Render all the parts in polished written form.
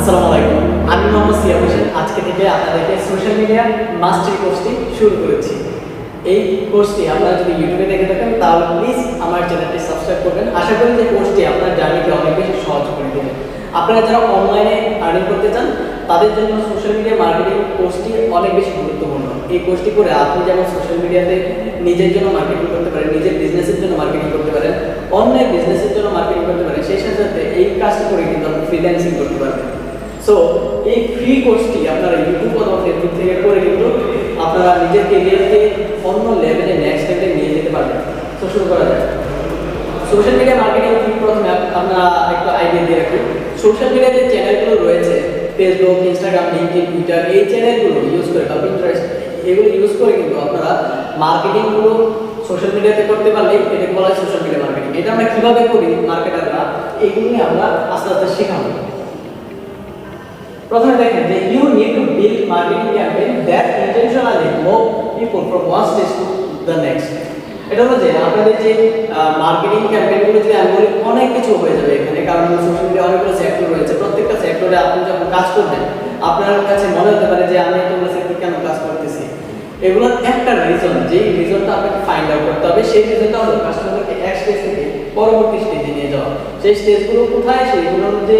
আসসালামু আলাইকুম, আমি মোহাম্মদ সিয়াম হোসেন। আজকে থেকে আপনাদেরকে সোশ্যাল মিডিয়া মাস্টারি কোর্সটি শুরু করেছি। এই কোর্সটি আপনারা যদি ইউটিউবে দেখে থাকেন তাহলে প্লিজ আমার চ্যানেলটি সাবস্ক্রাইব করবেন। আশা করি যে কোর্সটি আপনার জার্নিকে অনেক বেশি সহজ করে দেবে। আপনারা যারা অনলাইনে আর্নিং করতে চান তাদের জন্য সোশ্যাল মিডিয়া মার্কেটিং কোর্সটি অনেক বেশি গুরুত্বপূর্ণ। এই কোর্সটি করে আপনি যেমন সোশ্যাল মিডিয়াতে নিজের জন্য মার্কেটিং করতে পারেন, নিজের বিজনেসের জন্য মার্কেটিং করতে পারেন, অন্যের বিজনেসের জন্য মার্কেটিং করতে পারেন, সেই সাথে সাথে এই কাজটি করে কিন্তু আপনি ফ্রিল্যান্সিং করতে পারবেন। সো এই ফ্রি কোর্সটি আপনারা ইউটিউব অথবা ফেসবুক থেকে করে কিন্তু আপনারা নিজের কেরিয়ারকে অন্য লেভেলে নেক্সট লেভেলে নিয়ে যেতে পারবেন। তো শুরু করা যায়। সোশ্যাল মিডিয়া মার্কেটিং প্রথমে আপনারা একটা আইডিয়া দিয়ে রাখুন। সোশ্যাল মিডিয়া যে চ্যানেলগুলো রয়েছে, ফেসবুক, ইনস্টাগ্রাম, লিঙ্কডইন, টুইটার, এই চ্যানেলগুলো ইউজ করে বা পিন্টারেস্ট এগুলো ইউজ করে কিন্তু আপনারা মার্কেটিংগুলো সোশ্যাল মিডিয়াতে করতে পারলে এটাকে বলা হয় সোশ্যাল মিডিয়া মার্কেটিং। এটা আমরা কিভাবে করি মার্কেটাররা, এগুলো নিয়ে আমরা আস্তে আস্তে শেখাবো। প্রথমে দেখেন যে you need to build marketing campaign that intentionally move people from one stage to the next. এটা হলো যে আপনাদের যে মার্কেটিং ক্যাম্পেইনগুলো যদি আমি বলি অনেক কিছু হয়ে যাবে এখানে, কারণ সোশ্যাল মিডিয়া অনেকগুলো সেক্টর রয়েছে। প্রত্যেকটা সেক্টরে আপনি যখন কাজ করবেন আপনার কাছে মনে হতে পারে যে আমি এতগুলো সেক্টর কেন কাজ করতেছি। এগুলোর একটা রিজন, যেই রিজনটা আপনাকে ফাইন্ড আউট করতে হবে, সেই রিজনটা হলো কাস্টমারকে এক স্টেজ থেকে পরবর্তী স্টেজে নিয়ে যাওয়া। সেই স্টেজগুলো কোথায়? সেইগুলোর যে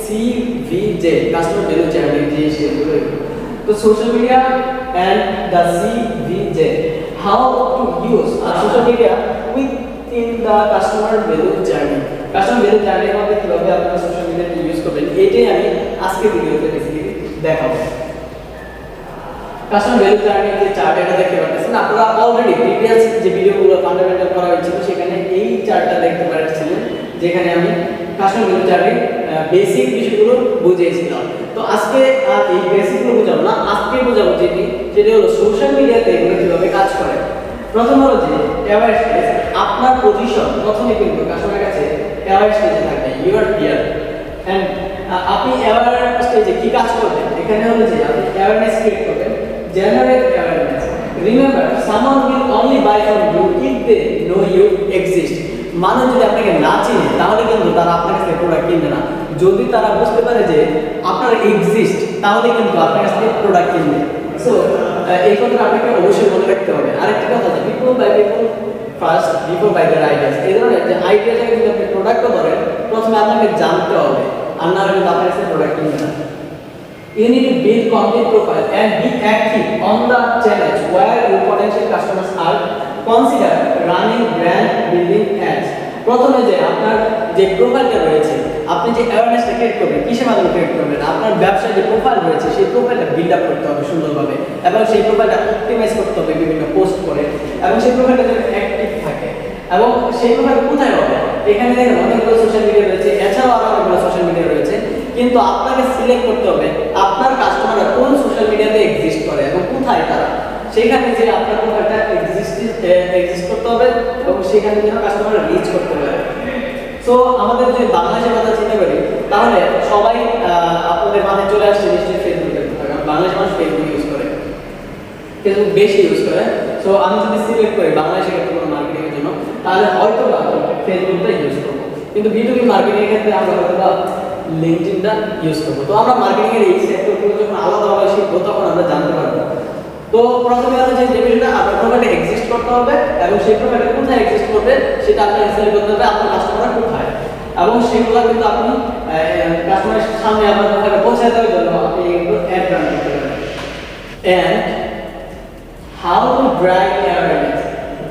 CVJ, কাস্টমার ভ্যালু জার্নি, যে স্টেজগুলো। তো social media and the CVJ, how to use social media within the customer value journey. Customer value জার্নির মধ্যে কীভাবে আপনারা সোশ্যাল মিডিয়াতে ইউজ করবেন, এটাই আমি আজকের ভিডিওতে বেসিক্যালি দেখাবো। কাস্টমার ভ্যালু জার্নি যে চার্ট এটা দেখতে পাচ্ছেন আপনারা অলরেডি প্রিভিয়াস যে ভিডিওগুলো ফান্ডামেন্টাল করা হয়েছিল সেখানে এই চার্টটা দেখতে পাচ্ছিলেন, যেখানে আমি কাস্টমার ভ্যালু জার্নির বেসিক বিষয়গুলো বুঝিয়েছিলাম। তো আজকে আর এই বেসিকগুলো বোঝাবো না, আজকে বোঝাবো যেটি হলো সোশ্যাল মিডিয়াতে এগুলো কিভাবে কাজ করে। প্রথম হলো যে অ্যাওয়ার স্টেজ, আপনার পজিশন প্রথমে কিন্তু কাস্টমারের কাছে অ্যাওয়ার স্টেজে থাকবে, ইউ আর হিয়ার এন্ড আপনি অ্যাওয়ার স্টেজে কি কাজ করবেন, এখানে হলো যে আপনি অ্যাওয়ারনেস ক্রিয়েট করবেন, generate awareness. Remember, someone will only buy from you if they know you exist. মানুষ যদি আপনাকে না চিনে তাহলে কিন্তু তারা আপনার কাছে প্রোডাক্ট কিনবে না। যদি তারা বুঝতে পারে যে আপনার এক্সিস্ট তাহলে কিন্তু আপনার কাছ থেকে প্রোডাক্ট কিনবে। সো এই কথাটা আপনাকে অবশ্যই মনে রাখতে হবে। আরেকটা কথা আছে, people buy people first before buy their ideas. এই ধরনের যে আইডিয়াটাকে যদি আপনি প্রোডাক্টও ধরেন প্রথমে আপনাকে জানতে হবে, আর না হলে কিন্তু আপনার কাছে প্রোডাক্ট কিনবে না। You need to build content profile and be active on the channels where your potential customers are. Consider running brand building ads. প্রথমে যে আপনার যে প্রোফাইলটা রয়েছে, আপনি যে অ্যাওয়ারনেসটা ক্রিয়েট করবেন, কিসের মাধ্যমে ক্রিয়েট করবেন? আপনার ব্যবসায় যে প্রোফাইল রয়েছে সেই প্রোফাইলটা বিল্ড আপ করতে হবে সুন্দরভাবে, এবং সেই প্রোফাইলটা অপটিমাইজ করতে হবে বিভিন্ন পোস্ট করে, এবং সেই প্রোফাইলটা যেন অ্যাক্টিভ থাকে। এবং সেই প্রোফাইল কোথায় হবে? এখানে দেখেন অনেকগুলো সোশ্যাল মিডিয়া রয়েছে, এছাড়াও আরও অনেকগুলো সোশ্যাল মিডিয়া রয়েছে, কিন্তু আপনাকে সিলেক্ট করতে হবে আপনার কাস্টমাররা কোন সোশ্যাল মিডিয়াতে এক্সিস্ট করে এবং কোথায় তারা। সেখানে যে আপনার প্রোফাইলটা এক্সিস্ট করতে হবে এবং সেখানে যেন কাস্টমাররা রিচ করতে পারে। সো আমাদের যে বাংলাদেশের কথা চিন্তা করি তাহলে সবাই আপনাদের মাথায় চলে আসছে নিশ্চয়ই ফেসবুকের কথা, কারণ বাংলাদেশ মানুষ ফেসবুক ইউজ করে, ফেসবুক বেশি ইউজ করে। সো আমি যদি সিলেক্ট করি বাংলাদেশের ক্ষেত্রে কোনো মার্কেটিংয়ের জন্য তাহলে হয়তো বা ফেসবুকটা ইউজ করবো, কিন্তু B2B মার্কেটিংয়ের ক্ষেত্রে আমরা হয়তো বা লিঙ্কডইনটা ইউজ করবো। তো আমরা মার্কেটিংয়ের এই সেক্টরগুলো যখন আলাদাভাবে শিখবো তখন আমরা জানতে পারবো। তো প্রথমে হলো যে বিষয়টা আপনার প্রোফাইলটা এক্সিস্ট করতে হবে এবং সেই প্রোফাইলটা কোথায় এক্সিস্ট করবে সেটা আপনাকে সিলেক্ট করতে হবে, আপনার কাস্টমাররা কোথায়, এবং সেগুলো কিন্তু আপনি কাস্টমারের সামনে আপনার প্রোফাইলটা পৌঁছে দেওয়ার জন্য আপনি এগুলো অ্যাড রান করতে পারেন। And how to drive awareness,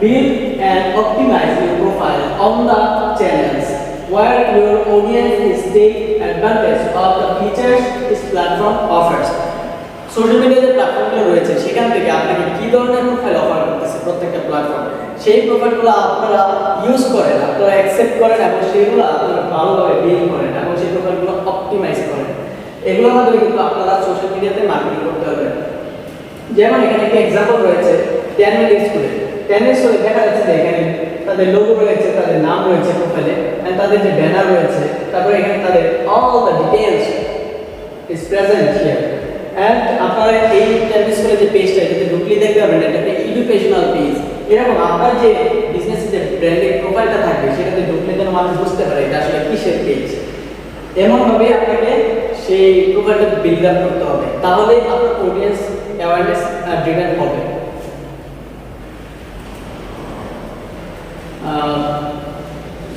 build and optimize your profile on the channels where your audience is take advantage of the features this platform offers. Social media যে প্ল্যাটফর্মগুলো রয়েছে সেখান থেকে আপনাকে কী ধরনের প্রোফাইল অফার করতেছে প্রত্যেকটা প্ল্যাটফর্ম, সেই প্রোফাইলগুলো আপনারা ইউজ করেন, আপনারা অ্যাকসেপ্ট করেন এবং সেগুলো আপনারা ভালোভাবে বিল্ড করেন এবং সেই প্রোফাইলগুলো অপটিমাইজ করেন। এগুলোর মাধ্যমে কিন্তু আপনারা সোশ্যাল মিডিয়াতে মার্কেটিং করতে পারবেন। যেমন এখানে একটা এক্সাম্পল রয়েছে 10 মিনিট স্কুলে। 10 মিনিট স্কুলে দেখা যাচ্ছে যে এখানে তাদের লোগো রয়েছে, তাদের নাম রয়েছে প্রোফাইলে, এন্ড তাদের যে ব্যানার রয়েছে, তারপরে এখানে তাদের all the details is present here. And আপনারা এই 10 মিনিট স্কুলে যে পেজটা এটাতে ঢুকলে দেখতে পাবেন এটা একটা এডুকেশনাল পেজ। এরকম আপনার যে বিজনেসের যে ব্র্যান্ডিং প্রোফাইলটা থাকবে সেটাতে ঢুকলে যেন মানুষ বুঝতে পারে এটা আসলে কিসের পেজ। এমনভাবে আপনাকে সেই সেই প্রোফাইলটা বিল্ড আপ করতে হবে, তাহলেই আপনার অডিয়েন্স অ্যাওয়ারনেস ড্রিভেন হবে।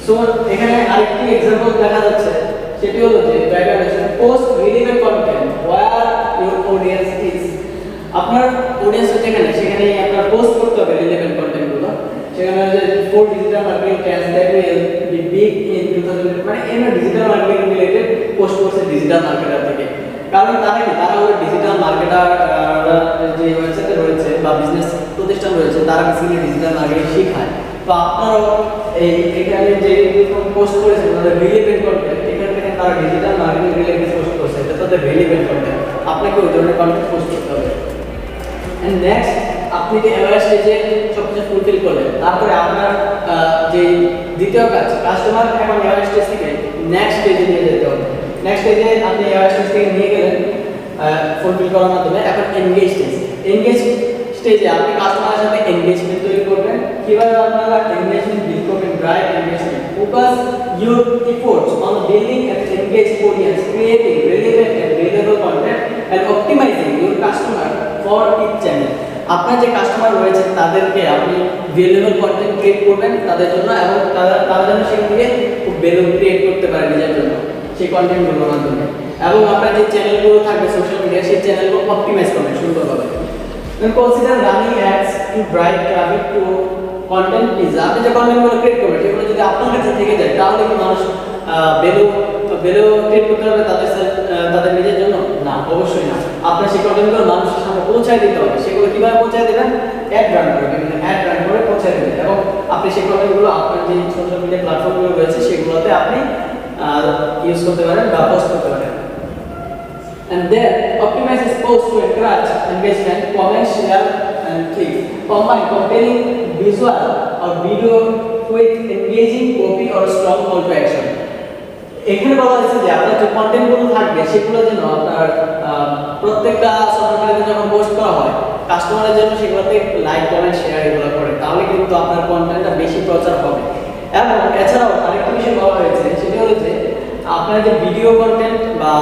সো এখানে আরেকটি এক্সাম্পল দেখা যাচ্ছে, সেটি হলো যে post relevant content where your audience is. আপনার অডিয়েন্স যেখানে, সেখানেই আপনার পোস্ট করতে হবে রিলেভেন্ট কন্টেন্টগুলো। সেখানে যে 4 digital marketing Trends that will be big in 2000, মানে এর ডিজিটাল মার্কেটিং রিলেটেড পোস্ট করছে ডিজিটাল মার্কেটার থেকে। কারণ তারা কি, তারা হলো ডিজিটাল মার্কেটার, যে ওয়েবসাইটে রয়েছে বা বিজনেস প্রতিষ্ঠান রয়েছে, তারা বেসিক্যালি ডিজিটাল মার্কেটিং শেখায়। তো আপনারাও এই এখানে যে পোস্ট করেছে তাদের রিলেভেন্ট কন্টেন্ট, এখান থেকে তারা ডিজিটাল মার্কেটিং রিলেটেড পোস্ট করছে, এটা তাদের রিলেভেন্ট কন্টেন্ট, আপনাকে ওই ধরনের কন্টেন্ট পোস্ট করতে হবে। এন্ড নেক্সট, আপনি যে অ্যাওয়ার স্টেজে সবকিছু ফুলফিল করলেন, তারপরে আপনার যে দ্বিতীয় কাজ, কাস্টমার এখন অ্যাওয়ার স্টেজ থেকে নেক্সট স্টেজে নিয়ে যেতে হবে। নেক্সট স্টেজে আপনি অ্যাওয়ার স্টেজ থেকে নিয়ে গেলেন ফুলফিল করার মাধ্যমে। এখন এনগেজ স্টেজ, এনগেজ স্টেজে আপনি কাস্টমারের সাথে এনগেজমেন্ট তৈরি করবেন। কিভাবে আপনারা এনগেজমেন্ট বিল্ড করবেন? Drive engagement, focus your efforts on building an engaged audience, creating relevant and valuable content and optimizing your customer for each channel. আপনার যে কাস্টমার রয়েছে তাদেরকে আপনি ভ্যালুয়েবল কন্টেন্ট ক্রিয়েট করবেন তাদের জন্য, এবং তারা যেন সেখান থেকে খুব ভ্যালু ক্রিয়েট করতে পারে নিজের জন্য সেই কন্টেন্টগুলোর মাধ্যমে। এবং আপনার যে চ্যানেলগুলো থাকবে সোশ্যাল মিডিয়া, সেই চ্যানেলগুলো অপটিমাইজ করবেন সুন্দরভাবে। Then consider running ads to drive traffic to content page. আপনি যে কন্টেন্টগুলো ক্রিয়েট করবেন সেগুলো যদি আপনার কাছে থেকে যায়, তাহলে কি মানুষ ভ্যালু ক্রিয়েট করতে হবে তাদের নিজের জন্য? না, অবশ্যই না। আপনার সেই কন্টেন্টগুলো মানুষের সামনে পৌঁছায় দিতে হবে। সেগুলো কিভাবে পৌঁছায় দেবেন? অ্যাড রান করবেন, অ্যাড রান করে পৌঁছায় দেবেন, এবং আপনি সেই কন্টেন্টগুলো আপনার যে সোশ্যাল মিডিয়া প্ল্যাটফর্মগুলো রয়েছে সেগুলোতে আপনি ইউজ করতে পারেন বা পোস্ট করতে পারেন। And then optimize this post to encourage engagement, comment, share, and click. Combine compelling visual or video with engaging copy or strong call to action. এখানে বলা হয়েছে যে আপনার যে কন্টেন্টগুলো থাকবে সেগুলো যেন আপনার প্রত্যেকটা সোশ্যাল মিডিয়াতে যখন পোস্ট করা হয়, কাস্টমারের জন্য সেগুলোতে লাইক, কমেন্ট, শেয়ার এগুলো করে, তাহলে কিন্তু আপনার কন্টেন্টটা বেশি প্রচার হবে। এবং এছাড়াও আরেকটা বিষয় বলা হয়েছে, সেটা হলো যে আপনার যে ভিডিও কন্টেন্ট বা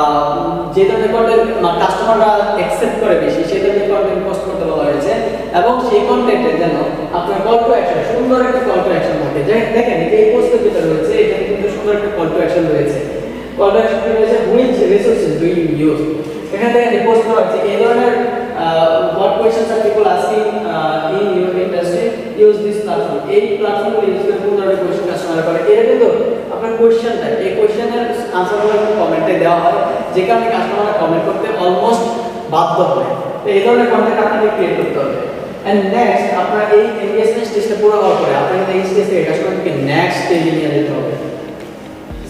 যে ধরনের কন্টেন্ট কাস্টমাররা অ্যাকসেপ্ট করে বেশি, সেই ধরনের কন্টেন্ট পোস্ট করতে বলা হয়েছে। এবং সেই কন্টেন্টে যেন আপনার কল টু অ্যাকশন, সুন্দর একটা কল টু অ্যাকশন থাকে। দেখেন এই পোস্টের ভিতরে রয়েছে, এখানে কিন্তু সুন্দর একটা কল টু অ্যাকশন রয়েছে। কল টু অ্যাকশন রয়েছে, which resources do you use. এখানে দেখেন পোস্ট করা হয়েছে এই ধরনের what questions are people asking in your industry, use this platform. এই প্ল্যাটফর্মগুলো ইউজ করে কোন ধরনের কোশ্চেন কাস্টমার করে, এটা কিন্তু আপনার কোশ্চেনটা, এই কোশ্চেনের আনসারগুলো কমেন্টে দেওয়া হয়, যে কারণে কাস্টমাররা কমেন্ট করতে অলমোস্ট বাধ্য হয়। তো এই ধরনের কন্টেন্ট আপনাকে ক্রিয়েট করতে হবে। এন্ড নেক্সট, আপনার এই এনগেজমেন্ট স্টেজটা পুরো হওয়ার পরে আপনাকে এই স্টেজ থেকে কাস্টমারকে নেক্সট স্টেজে নিয়ে যেতে হবে।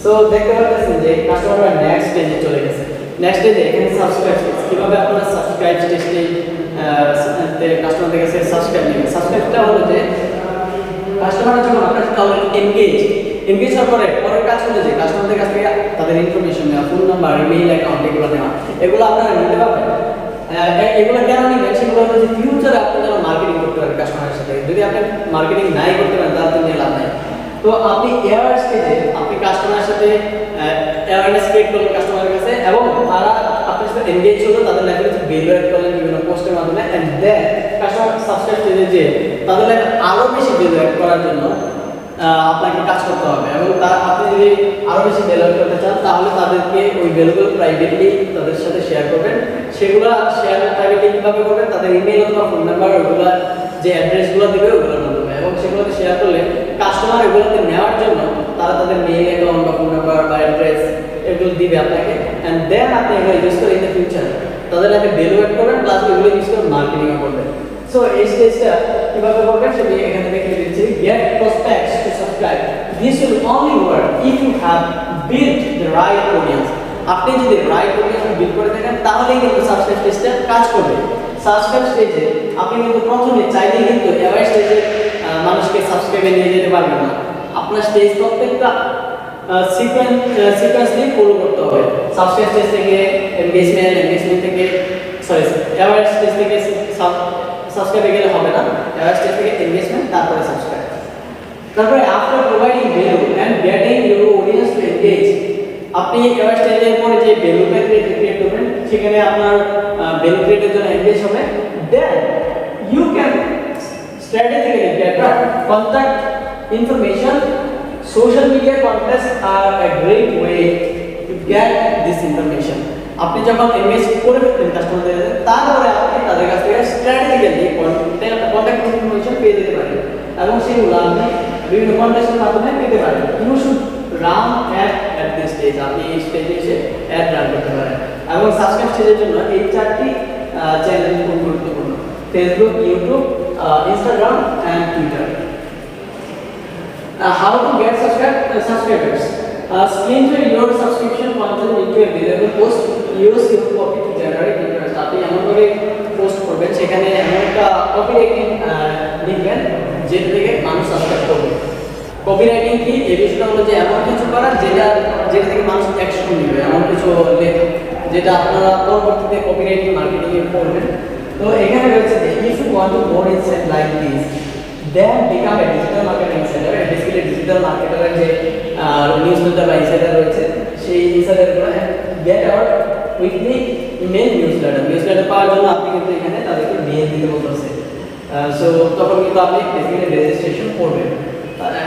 সো দেখতে পাচ্ছেন যে কাস্টমাররা নেক্সট স্টেজে চলে গেছে। নেক্সট স্টেজে এখানে সাবস্ক্রাইব স্টেজ, কিভাবে আপনারা সাবস্ক্রাইব স্টেজে কাস্টমারদের কাছে সাবস্ক্রাইব নেবেন। সাবস্ক্রাইবটা হলো যে কাস্টমার যখন আপনার সাথে এনগেজ হওয়ার পরে পরের কাজ হলো যে কাস্টমারদের কাছ থেকে তাদের ইনফরমেশন নেওয়া, ফোন নাম্বার, ইমেইল অ্যাকাউন্ট এগুলো নেওয়া, এগুলো আপনারা নিতে পারবেন। এগুলো কেন নেবেন? সেগুলো হলো যে ফিউচারে আপনি যেন মার্কেটিং করতে পারেন কাস্টমারের সাথে। যদি আপনি মার্কেটিং নাই করতে পারেন তাহলে তো নিয়ে লাভ নাই। তো আপনি অ্যাওয়ার স্টেজে আপনি কাস্টমারের সাথে অ্যাওয়ারনেস ক্রিয়েট করলেন কাস্টমারের কাছে, এবং তারা আপনার সাথে এনগেজ হলো, তাদের লাইফে ভ্যালু অ্যাড করলেন বিভিন্ন পোস্টের মাধ্যমে। অ্যান্ড দেন কাস্টমার সাবস্ক্রাইব স্টেজে যে তাদের লাইফে আরও বেশি ভ্যালু অ্যাড করার জন্য আপনাকে কাজ করতে হবে। এবং আপনি যদি আরও বেশি ভ্যালু অ্যাড করতে চান, তাহলে তাদেরকে ওই ভ্যালুগুলো প্রাইভেটলি তাদের সাথে শেয়ার করবেন। সেগুলো শেয়ার প্রাইভেটলি কীভাবে করবেন? তাদের ইমেইল অথবা ফোন নাম্বার, ওইগুলো যে অ্যাড্রেসগুলো দেবে ওগুলোর মাধ্যমে, এবং সেগুলোতে শেয়ার করলে কাস্টমার এগুলোতে নেওয়ার জন্য তারা তাদের মেইল অ্যাকাউন্ট বা ফোন নাম্বার বা অ্যাড্রেস এগুলো দিবে আপনাকে। অ্যান্ড দেন আপনি এগুলো ইউজ করে ইন দ্য ফিউচার তাদের লাইফে ভ্যালু অ্যাড করবেন, প্লাস এগুলো ইউজ করে মার্কেটিংও করবেন। সো এই স্টেজটা কিভাবে করবেন সেটা এখানে দেখিয়ে দিচ্ছি। Get prospects to subscribe, this will only work if you have build the right audience. আপনি যদি রাইট অডিয়েন্স বিল্ড করে থাকেন তাহলেই কিন্তু সাবস্ক্রাইব স্টেজটা কাজ করবে। সাবস্ক্রাইব স্টেজে আপনি কিন্তু প্রথমে চাইলেই কিন্তু অ্যাওয়ার স্টেজে মানুষকে সাবস্ক্রাইবে নিয়ে যেতে পারবেন না। আপনার স্টেজ প্রত্যেকটা সিকোয়েন্সলি ফলো করতে হবে। সাবস্ক্রাইব স্টেজ থেকে এনগেজমেন্ট থেকে অ্যাওয়ার স্টেজ থেকে সাবস্ক্রাইবে গেলে হবে না। অ্যাওয়ার স্টেজ থেকে এনগেজমেন্ট, তারপরে সাবস্ক্রাইব। তারপরে after providing value and getting your audience two engage, আপনি এবার স্টেজের পরে যে ভ্যালুটা ক্রিয়েট করবেন সেখানে আপনার ভ্যালু ক্রিয়েটের জন্য এনগেজ হবে, then you can strategically gather contact information. Social media contests are a great way to get this information. আপনি যখন এনগেজ করে ফেলবেন কাস্টমারদের, তারপরে আপনি তাদের কাছ থেকে স্ট্র্যাটেজিক্যালি কন্ট্যাক্ট ইনফরমেশন পেয়ে যেতে পারেন এবং সেগুলো আপনি বিভিন্ন কন্টেস্টের মাধ্যমে পেতে পারেন। You should run ad at this stage. আপনি এই স্টেজে এসে অ্যাড রান করতে পারেন এবং সাবস্ক্রাইব স্টেজের জন্য এই চারটি চ্যানেল খুব গুরুত্বপূর্ণ: Facebook, YouTube, Instagram and Twitter. How to get subscribers? Screenshot your subscription content into a valuable post. Use your copy to generate interest. আপনি এমন করে পোস্ট করবেন সেখানে এমন একটা কপি রাইটিং লিখবেন যেটা থেকে মানুষ সাবস্ক্রাইব করবে। কপি রাইটিং কি? এই বিষয়টা হলো যে এমন কিছু করার যেটা থেকে মানুষ অ্যাকশন নেবে, এমন কিছু লেখা যেটা আপনারা পরবর্তীতে কপি রাইটিং মার্কেটিং এ করবেন। তো এখানে রয়েছে যে if you want to more insight like this, then become a digital marketing insider. Basically digital মার্কেটারের যে নিউজলেটার বা ইনসাইডার রয়েছে সেই ইনসাইডারগুলো get our weekly email newsletter পাওয়ার জন্য আপনি কিন্তু এখানে তাদেরকে মেইল দিতে বলতেছে। সো তখন কিন্তু আপনি বেসিক্যালি রেজিস্ট্রেশন করবেন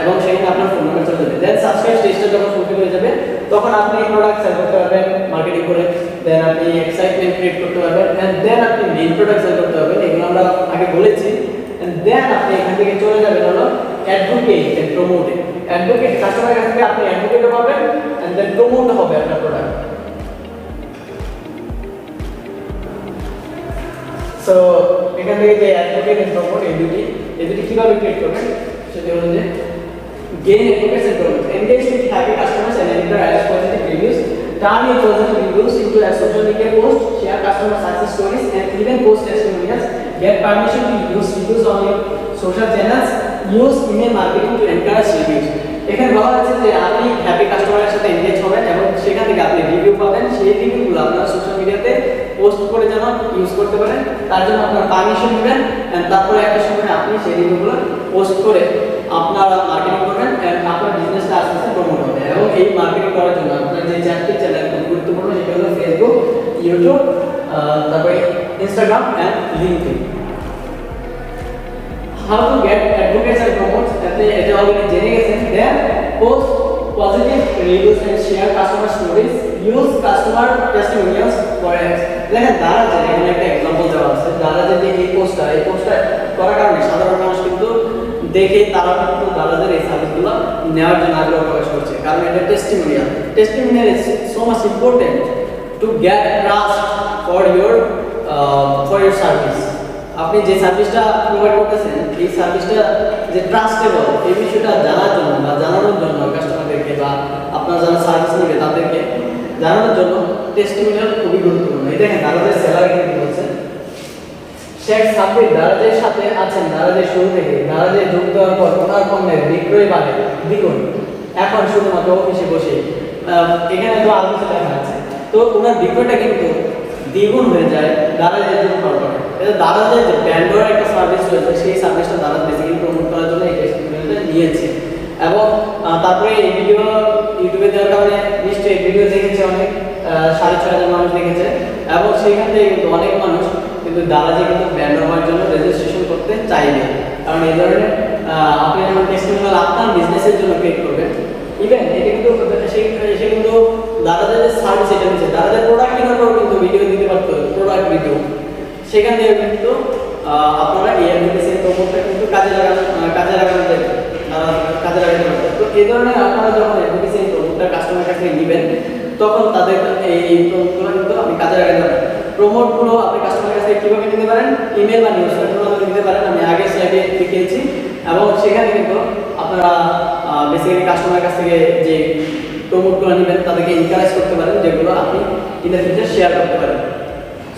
এবং সেখানে আপনার ফোন নাম্বার চলে যাবে। দেন সাবস্ক্রাইব স্টেজটা যখন ফুলফিল হয়ে যাবে তখন আপনি প্রোডাক্ট সেল করতে পারবেন মার্কেটিং করে, দেন আপনি এক্সাইটমেন্ট ক্রিয়েট করতে পারবেন, এন্ড দেন আপনি মেইন প্রোডাক্ট সেল করতে পারবেন। এগুলো আমরা আগে বলেছি। এন্ড দেন আপনি এখান থেকে চলে যাবেন হলো অ্যাডভোকেট এন্ড প্রমোটিং। অ্যাডভোকেট কাস্টমারের কাছ থেকে আপনি অ্যাডভোকেটও পাবেন এন্ড দেন প্রমোট হবে আপনার প্রোডাক্ট। সো এখান থেকে যে অ্যাডভোকেট এন্ড প্রমোট এই দুটি কিভাবে ক্রিয়েট করবেন সেটা হলো যে gain advocates and promote, engage with happy customers and interact positive reviews, turn your positive reviews into a social media post, share customer success stories and even post testimonials, get permission to use reviews on your social channels, use email marketing to encourage reviews. এখানে বলা আছে যে আপনি happy কাস্টমারের সাথে engage হবেন এবং সেখান থেকে আপনি রিভিউ পাবেন। সেই রিভিউগুলো আপনারা সোশ্যাল মিডিয়াতে পোস্ট করে যেন ইউজ করতে পারেন, তার জন্য আপনারা পারমিশন নেবেন। তারপরে একটা সময় আপনি সেই রিভিউগুলো পোস্ট করে আপনারা মার্কেটিং করবেন এবং আপনার বিজনেসটা আস্তে আস্তে প্রমোট হবে। এবং এই মার্কেটিং করার জন্য আপনার যে চারটি চ্যানেল খুব গুরুত্বপূর্ণ, সেটা হলো ফেসবুক, ইউটিউব, তারপরে Instagram and LinkedIn. How to get advocates and promote? এটা অলরেডি জেনে গেছেন। Then post positive reviews and share customer stories, use customer testimonials for ads. দেখেন দারাজে এখানে একটা एग्जांपल দেওয়া আছে। দারাজে যে এই পোস্টটা করার কারণে সাধারণ মানুষ কিন্তু দেখে তারা কিন্তু দারাজের এই সার্ভিসগুলো নেওয়ার জন্য আগ্রহ প্রকাশ করছে, কারণ এটা testimonial is so much important to get trust for your service. আপনি যে সার্ভিসটা প্রোভাইড করতেছেন এই সার্ভিসটা যে ট্রাস্টেবল এই বিষয়টা জানার জন্য বা জানানোর জন্য কাস্টমারদেরকে বা আপনার যারা সার্ভিস নেবে তাদেরকে জানানোর জন্য টেস্টিমোনিয়াল খুবই গুরুত্বপূর্ণ। এই দেখেন দারাজের স্যালারি কিন্তু বলছেন শেখ সাব্বির দারাজের সাথে আছেন দারাজের শুরু থেকে। দারাজে যোগ দেওয়ার পর ওনার পণ্যের বিক্রয় বাড়ে দ্বিগুণ, এখন শুধুমাত্র অফিসে বসে। এখানে তো আরো কিছু লেখা আছে। তো ওনার বিক্রয়টা কিন্তু দ্বিগুণ হয়ে যায় দারাজের জন্য পরে। এটা দারাজের যে ব্যান্ডোর একটা সার্ভিস রয়েছে সেই সার্ভিসটা দারাজ বেসিক্যালি প্রমোট করার জন্য এই টেস্টিমোনিয়ালটা নিয়েছে। এবং তারপরে এই ভিডিও ইউটিউবে দেওয়ার কারণে নিশ্চয়ই ভিডিও দেখেছে অনেক 6,500 মানুষ দেখেছে এবং সেইখান থেকে কিন্তু অনেক মানুষ কিন্তু দারাজে কিন্তু ব্র্যান্ড হওয়ার জন্য রেজিস্ট্রেশন করতে চাইবে। কারণ এই ধরনের আপনি যখন টেস্টিমোনিয়াল আপনার বিজনেসের জন্য ক্রিয়েট করবেন, ইভেন এটা কিন্তু সে কিন্তু দারাজের যে সার্ভিস এটা নিচ্ছে, দারাজের প্রোডাক্ট কেনার পর কিন্তু ভিডিও দিতে পারতো, প্রোডাক্ট ভিডিও, সেখান থেকে কিন্তু আপনারা এই অ্যাপ্লিকেশন প্রমোটটা কিন্তু কাজে লাগাতে পারবেন। তো এই ধরনের আপনারা যখন অ্যাপ্লিকেশন প্রমোটটা কাস্টমারের কাছে নেবেন তখন তাদের এই প্রমোটগুলো কিন্তু আপনি কাজে লাগাতে পারবেন। প্রমোটগুলো আপনি কাস্টমারের কাছে কিভাবে নিতে পারেন? ইমেল বা নিউজলেটারের মাধ্যমে নিতে পারেন। আমি আগে স্লাইডে দেখিয়েছি এবং সেখানে কিন্তু আপনারা বেসিক্যালি কাস্টমারের কাছ থেকে যে প্রমোটগুলো নেবেন তাদেরকে এনকারেজ করতে পারেন, যেগুলো আপনি ইন দ্য ফিউচার শেয়ার করতে পারেন।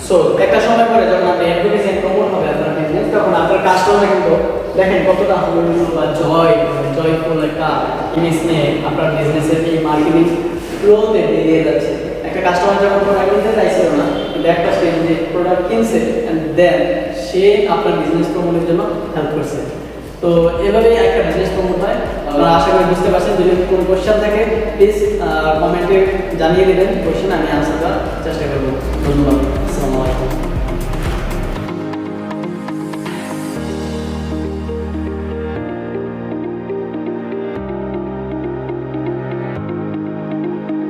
সো একটা সময় পরে যখন আপনি অ্যাডভোকেসি প্রমোট হবে আপনার বিজনেস, তখন আপনার কাস্টমার কিন্তু দেখেন কতটা হুলুহুল বা জয়ফুল একটা ইমেজ নিয়ে আপনার বিজনেসের এই মার্কেটিং ফ্লোতে বেরিয়ে যাচ্ছে। একটা কাস্টমার যখন প্রোডাক্ট কিনতে চাইছিল না, কিন্তু একটা স্টেজ যে প্রোডাক্ট কিনছে অ্যান্ড দেন সে আপনার বিজনেস প্রমোটের জন্য হেল্প করছে। তো এভাবেই একটা বিজনেস প্রমোট হয়। আপনারা আশা করি বুঝতে পারছেন। যদি কোনো কোশ্চেন থাকে প্লিজ কমেন্টে জানিয়ে দেবেন কোশ্চেন, আমি আনসার দেওয়ার চেষ্টা করব।